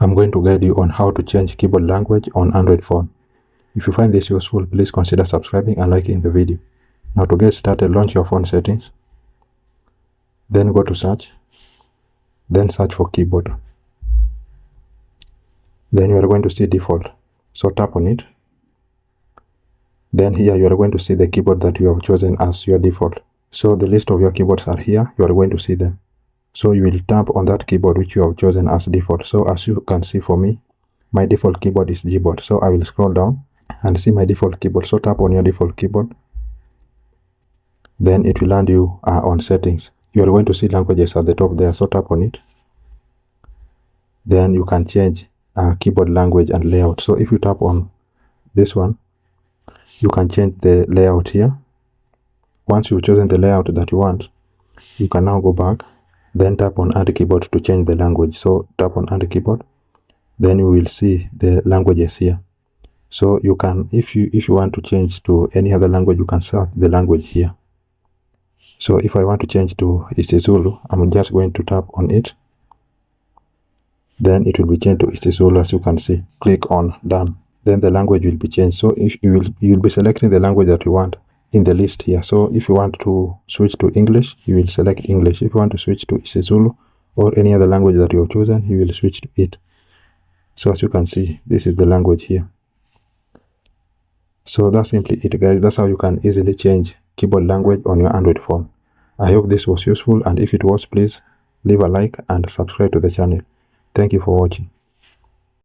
I'm going to guide you on how to change keyboard language on Android phone. If you find this useful, please consider subscribing and liking the video. Now to get started, launch your phone settings, then go to search, then search for keyboard. Then you are going to see default, so tap on it. Then here you are going to see the keyboard that you have chosen as your default. So the list of your keyboards are here, you are going to see them. So you will tap on that keyboard which you have chosen as default. So as you can see, for me, my default keyboard is gboard. So I will scroll down and see my default keyboard. So tap on your default keyboard. Then it will land you on settings. You are going to see languages at the top there. So tap on it. Then you can change keyboard language and layout. So if you tap on this one, you can change the layout here. Once you've chosen the layout that you want, you can now go back, then tap on add keyboard to change the language. So tap on add keyboard, then you will see the languages here. So you can, if you want to change to any other language, you can select the language here. So if I want to change to isiZulu, I'm just going to tap on it. Then it will be changed to isiZulu, as you can see. Click on done. Then the language will be changed. So if you'll be selecting the language that you want in the list here. So if you want to switch to English, you will select English. If you want to switch to isiZulu or any other language that you have chosen, you will switch to it. So as you can see, this is the language here. So that's simply it, guys. That's how you can easily change keyboard language on your Android phone. I hope this was useful, and if it was, please leave a like and subscribe to the channel. Thank you for watching.